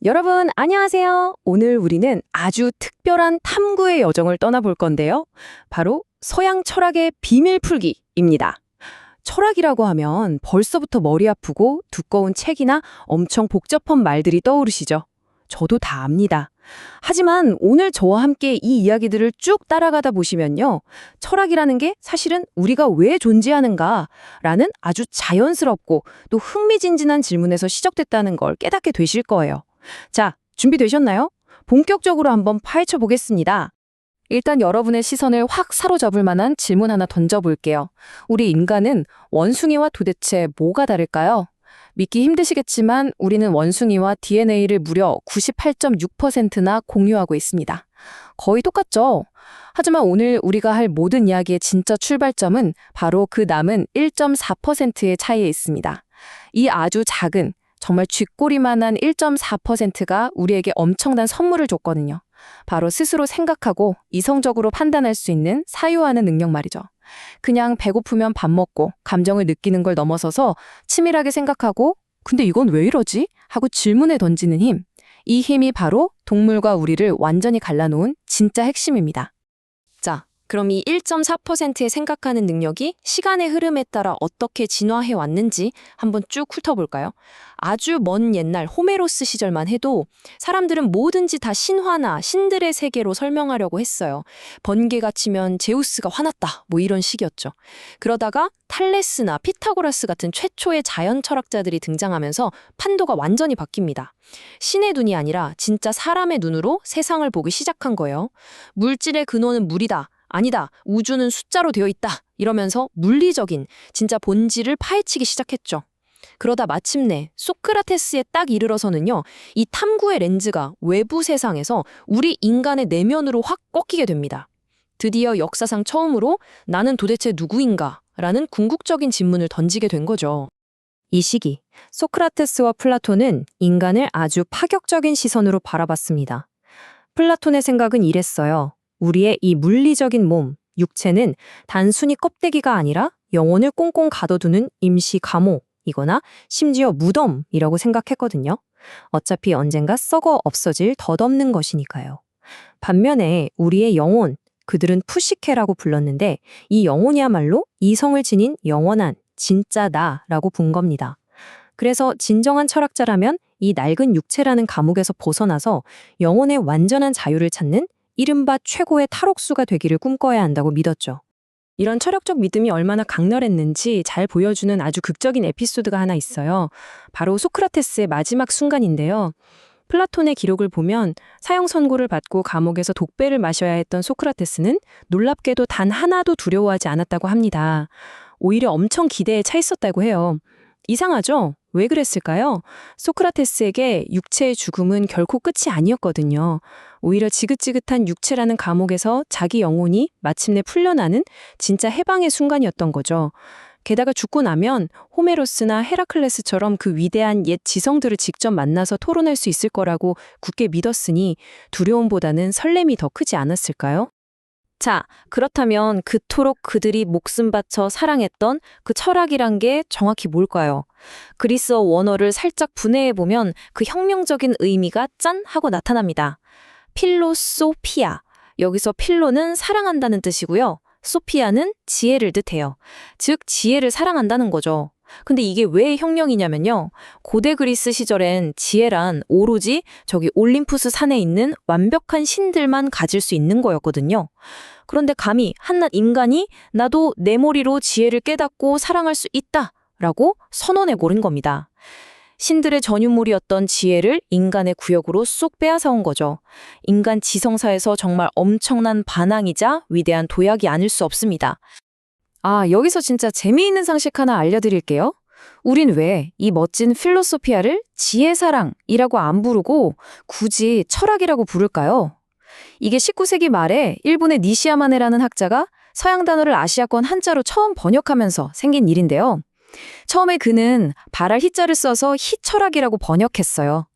여러분, 안녕하세요. 오늘 우리는 아주 특별한 탐구의 여정을 떠나볼 건데요. 바로 서양 철학의 비밀 풀기입니다. 철학이라고 하면 벌써부터 머리 아프고 두꺼운 책이나 엄청 복잡한 말들이 떠오르시죠? 저도 다 압니다. 하지만 오늘 저와 함께 이 이야기들을 쭉 따라가다 보시면요. 철학이라는 게 사실은 우리가 왜 존재하는가라는 아주 자연스럽고 또 흥미진진한 질문에서 시작됐다는 걸 깨닫게 되실 거예요. 자, 준비되셨나요? 본격적으로 한번 파헤쳐 보겠습니다. 일단 여러분의 시선을 확 사로잡을 만한 질문 하나 던져볼게요. 우리 인간은 원숭이와 도대체 뭐가 다를까요? 믿기 힘드시겠지만 우리는 원숭이와 DNA를 무려 98.6%나 공유하고 있습니다. 거의 똑같죠? 하지만 오늘 우리가 할 모든 이야기의 진짜 출발점은 바로 그 남은 1.4%의 차이에 있습니다. 이 아주 작은, 정말 쥐꼬리만한 1.4%가 우리에게 엄청난 선물을 줬거든요. 바로 스스로 생각하고 이성적으로 판단할 수 있는 사유하는 능력 말이죠. 그냥 배고프면 밥 먹고 감정을 느끼는 걸 넘어서서 치밀하게 생각하고 근데 이건 왜 이러지? 하고 질문에 던지는 힘. 이 힘이 바로 동물과 우리를 완전히 갈라놓은 진짜 핵심입니다. 자, 그럼 이 1.4%의 생각하는 능력이 시간의 흐름에 따라 어떻게 진화해 왔는지 한번 쭉 훑어볼까요? 아주 먼 옛날 호메로스 시절만 해도 사람들은 뭐든지 다 신화나 신들의 세계로 설명하려고 했어요. 번개가 치면 제우스가 화났다, 뭐 이런 식이었죠. 그러다가 탈레스나 피타고라스 같은 최초의 자연 철학자들이 등장하면서 판도가 완전히 바뀝니다. 신의 눈이 아니라 진짜 사람의 눈으로 세상을 보기 시작한 거예요. 물질의 근원은 물이다. 아니다, 우주는 숫자로 되어 있다. 이러면서 물리적인 진짜 본질을 파헤치기 시작했죠. 그러다 마침내 소크라테스에 딱 이르러서는요. 이 탐구의 렌즈가 외부 세상에서 우리 인간의 내면으로 확 꺾이게 됩니다. 드디어 역사상 처음으로 나는 도대체 누구인가? 라는 궁극적인 질문을 던지게 된 거죠. 이 시기, 소크라테스와 플라톤은 인간을 아주 파격적인 시선으로 바라봤습니다. 플라톤의 생각은 이랬어요. 우리의 이 물리적인 몸, 육체는 단순히 껍데기가 아니라 영혼을 꽁꽁 가둬두는 임시 감옥이거나 심지어 무덤이라고 생각했거든요. 어차피 언젠가 썩어 없어질 덧없는 것이니까요. 반면에 우리의 영혼, 그들은 푸시케라고 불렀는데 이 영혼이야말로 이성을 지닌 영원한 진짜 나라고 본 겁니다. 그래서 진정한 철학자라면 이 낡은 육체라는 감옥에서 벗어나서 영혼의 완전한 자유를 찾는 이른바 최고의 탈옥수가 되기를 꿈꿔야 한다고 믿었죠. 이런 철학적 믿음이 얼마나 강렬했는지 잘 보여주는 아주 극적인 에피소드가 하나 있어요. 바로 소크라테스의 마지막 순간인데요. 플라톤의 기록을 보면 사형 선고를 받고 감옥에서 독배를 마셔야 했던 소크라테스는 놀랍게도 단 하나도 두려워하지 않았다고 합니다. 오히려 엄청 기대에 차 있었다고 해요. 이상하죠? 왜 그랬을까요? 소크라테스에게 육체의 죽음은 결코 끝이 아니었거든요. 오히려 지긋지긋한 육체라는 감옥에서 자기 영혼이 마침내 풀려나는 진짜 해방의 순간이었던 거죠. 게다가 죽고 나면 호메로스나 헤라클레스처럼 그 위대한 옛 지성들을 직접 만나서 토론할 수 있을 거라고 굳게 믿었으니 두려움보다는 설렘이 더 크지 않았을까요? 자, 그렇다면 그토록 그들이 목숨 바쳐 사랑했던 그 철학이란 게 정확히 뭘까요? 그리스어 원어를 살짝 분해해보면 그 혁명적인 의미가 짠 하고 나타납니다. 필로소피아. 여기서 필로는 사랑한다는 뜻이고요. 소피아는 지혜를 뜻해요. 즉, 지혜를 사랑한다는 거죠. 근데 이게 왜 혁명이냐면요. 고대 그리스 시절엔 지혜란 오로지 저기 올림푸스 산에 있는 완벽한 신들만 가질 수 있는 거였거든요. 그런데 감히 한낱 인간이 나도 내 머리로 지혜를 깨닫고 사랑할 수 있다라고 선언해버린 겁니다. 신들의 전유물이었던 지혜를 인간의 구역으로 쏙 빼앗아온 거죠. 인간 지성사에서 정말 엄청난 반항이자 위대한 도약이 아닐 수 없습니다. 아, 여기서 진짜 재미있는 상식 하나 알려드릴게요. 우린 왜 이 멋진 필로소피아를 지혜사랑이라고 안 부르고 굳이 철학이라고 부를까요? 이게 19세기 말에 일본의 니시야마네라는 학자가 서양 단어를 아시아권 한자로 처음 번역하면서 생긴 일인데요. 처음에 그는 발할 희자를 써서 희철학이라고 번역했어요.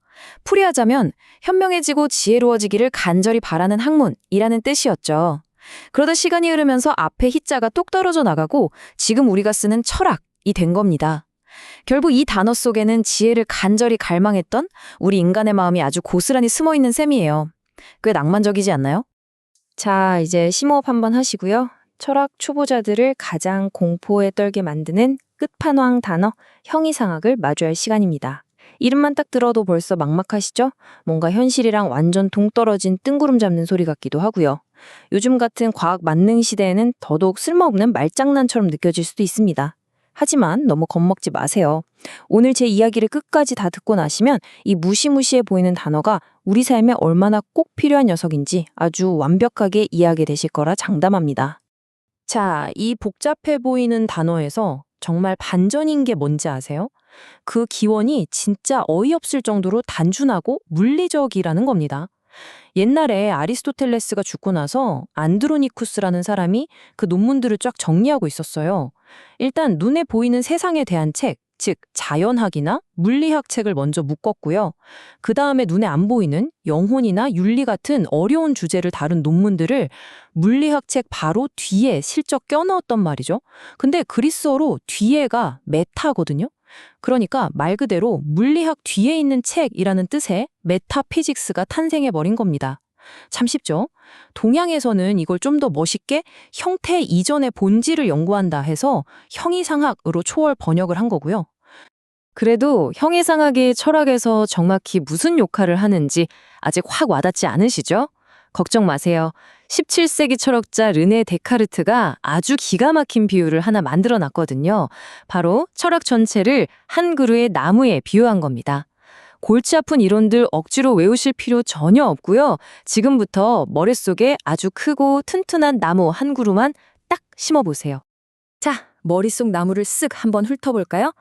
풀이하자면 현명해지고 지혜로워지기를 간절히 바라는 학문이라는 뜻이었죠. 그러다 시간이 흐르면서 앞에 희자가 뚝 떨어져 나가고 지금 우리가 쓰는 철학이 된 겁니다. 결국 이 단어 속에는 지혜를 간절히 갈망했던 우리 인간의 마음이 아주 고스란히 숨어 있는 셈이에요. 꽤 낭만적이지 않나요? 자, 이제 심호흡 한번 하시고요. 철학 초보자들을 가장 공포에 떨게 만드는 끝판왕 단어, 형이상학을 마주할 시간입니다. 이름만 딱 들어도 벌써 막막하시죠? 뭔가 현실이랑 완전 동떨어진 뜬구름 잡는 소리 같기도 하고요. 요즘 같은 과학 만능 시대에는 더더욱 쓸모없는 말장난처럼 느껴질 수도 있습니다. 하지만 너무 겁먹지 마세요. 오늘 제 이야기를 끝까지 다 듣고 나시면 이 무시무시해 보이는 단어가 우리 삶에 얼마나 꼭 필요한 녀석인지 아주 완벽하게 이해하게 되실 거라 장담합니다. 자, 이 복잡해 보이는 단어에서 정말 반전인 게 뭔지 아세요? 그 기원이 진짜 어이없을 정도로 단순하고 물리적이라는 겁니다. 옛날에 아리스토텔레스가 죽고 나서 안드로니쿠스라는 사람이 그 논문들을 쫙 정리하고 있었어요. 일단 눈에 보이는 세상에 대한 책, 즉 자연학이나 물리학 책을 먼저 묶었고요. 그 다음에 눈에 안 보이는 영혼이나 윤리 같은 어려운 주제를 다룬 논문들을 물리학 책 바로 뒤에 실적 껴넣었단 말이죠. 근데 그리스어로 뒤에가 메타거든요. 그러니까 말 그대로 물리학 뒤에 있는 책이라는 뜻의 메타피직스가 탄생해버린 겁니다. 참 쉽죠? 동양에서는 이걸 좀 더 멋있게 형태 이전의 본질을 연구한다 해서 형이상학으로 초월 번역을 한 거고요. 그래도 형이상학이 철학에서 정확히 무슨 역할을 하는지 아직 확 와닿지 않으시죠? 걱정 마세요. 17세기 철학자 르네 데카르트가 아주 기가 막힌 비유를 하나 만들어 놨거든요. 바로 철학 전체를 한 그루의 나무에 비유한 겁니다. 골치 아픈 이론들 억지로 외우실 필요 전혀 없고요. 지금부터 머릿속에 아주 크고 튼튼한 나무 한 그루만 딱 심어보세요. 자, 머릿속 나무를 쓱 한번 훑어볼까요?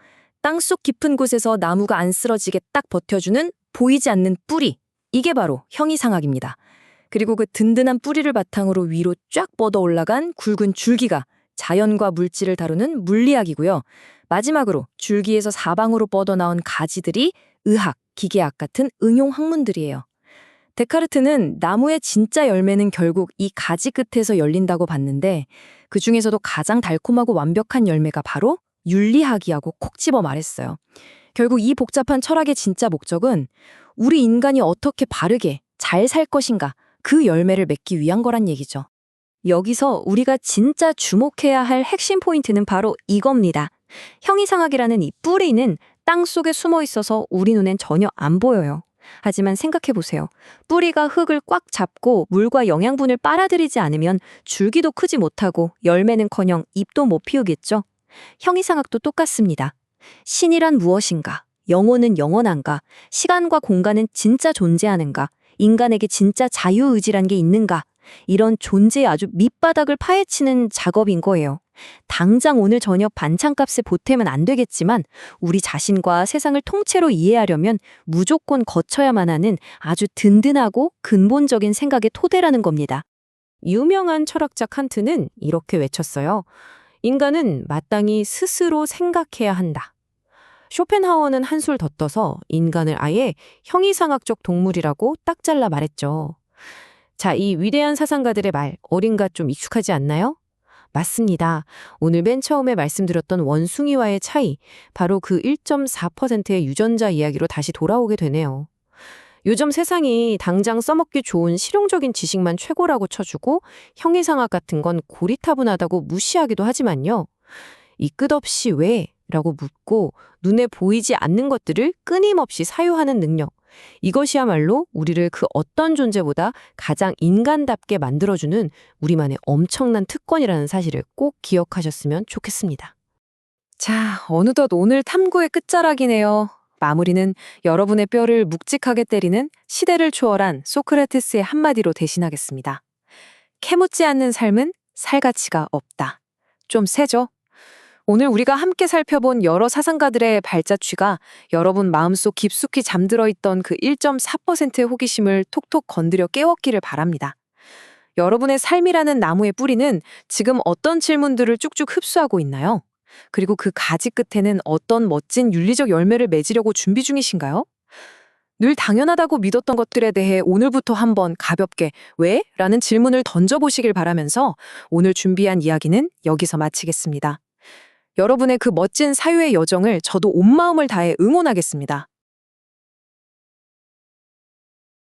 땅속 깊은 곳에서 나무가 안 쓰러지게 딱 버텨주는 보이지 않는 뿌리. 이게 바로 형이상학입니다. 그리고 그 든든한 뿌리를 바탕으로 위로 쫙 뻗어 올라간 굵은 줄기가 자연과 물질을 다루는 물리학이고요. 마지막으로 줄기에서 사방으로 뻗어나온 가지들이 의학, 기계학 같은 응용 학문들이에요. 데카르트는 나무의 진짜 열매는 결국 이 가지 끝에서 열린다고 봤는데 그 중에서도 가장 달콤하고 완벽한 열매가 바로 윤리학이라고 콕 집어 말했어요. 결국 이 복잡한 철학의 진짜 목적은 우리 인간이 어떻게 바르게 잘 살 것인가 그 열매를 맺기 위한 거란 얘기죠. 여기서 우리가 진짜 주목해야 할 핵심 포인트는 바로 이겁니다. 형이상학이라는 이 뿌리는 땅 속에 숨어 있어서 우리 눈엔 전혀 안 보여요. 하지만 생각해보세요. 뿌리가 흙을 꽉 잡고 물과 영양분을 빨아들이지 않으면 줄기도 크지 못하고 열매는커녕 잎도 못 피우겠죠. 형이상학도 똑같습니다. 신이란 무엇인가? 영혼은 영원한가? 시간과 공간은 진짜 존재하는가? 인간에게 진짜 자유의지란 게 있는가? 이런 존재의 아주 밑바닥을 파헤치는 작업인 거예요. 당장 오늘 저녁 반찬값에 보태면 안 되겠지만 우리 자신과 세상을 통째로 이해하려면 무조건 거쳐야만 하는 아주 든든하고 근본적인 생각의 토대라는 겁니다. 유명한 철학자 칸트는 이렇게 외쳤어요. 인간은 마땅히 스스로 생각해야 한다. 쇼펜하워는 한술 더 떠서 인간을 아예 형이상학적 동물이라고 딱 잘라 말했죠. 자, 이 위대한 사상가들의 말, 어딘가 좀 익숙하지 않나요? 맞습니다. 오늘 맨 처음에 말씀드렸던 원숭이와의 차이, 바로 그 1.4%의 유전자 이야기로 다시 돌아오게 되네요. 요즘 세상이 당장 써먹기 좋은 실용적인 지식만 최고라고 쳐주고 형이상학 같은 건 고리타분하다고 무시하기도 하지만요. 이 끝없이 왜? 라고 묻고 눈에 보이지 않는 것들을 끊임없이 사유하는 능력. 이것이야말로 우리를 그 어떤 존재보다 가장 인간답게 만들어주는 우리만의 엄청난 특권이라는 사실을 꼭 기억하셨으면 좋겠습니다. 자, 어느덧 오늘 탐구의 끝자락이네요. 마무리는 여러분의 뼈를 묵직하게 때리는 시대를 초월한 소크라테스의 한마디로 대신하겠습니다. 캐묻지 않는 삶은 살 가치가 없다. 좀 세죠? 오늘 우리가 함께 살펴본 여러 사상가들의 발자취가 여러분 마음속 깊숙이 잠들어 있던 그 1.4%의 호기심을 톡톡 건드려 깨웠기를 바랍니다. 여러분의 삶이라는 나무의 뿌리는 지금 어떤 질문들을 쭉쭉 흡수하고 있나요? 그리고 그 가지 끝에는 어떤 멋진 윤리적 열매를 맺으려고 준비 중이신가요? 늘 당연하다고 믿었던 것들에 대해 오늘부터 한번 가볍게 왜? 라는 질문을 던져보시길 바라면서 오늘 준비한 이야기는 여기서 마치겠습니다. 여러분의 그 멋진 사유의 여정을 저도 온 마음을 다해 응원하겠습니다.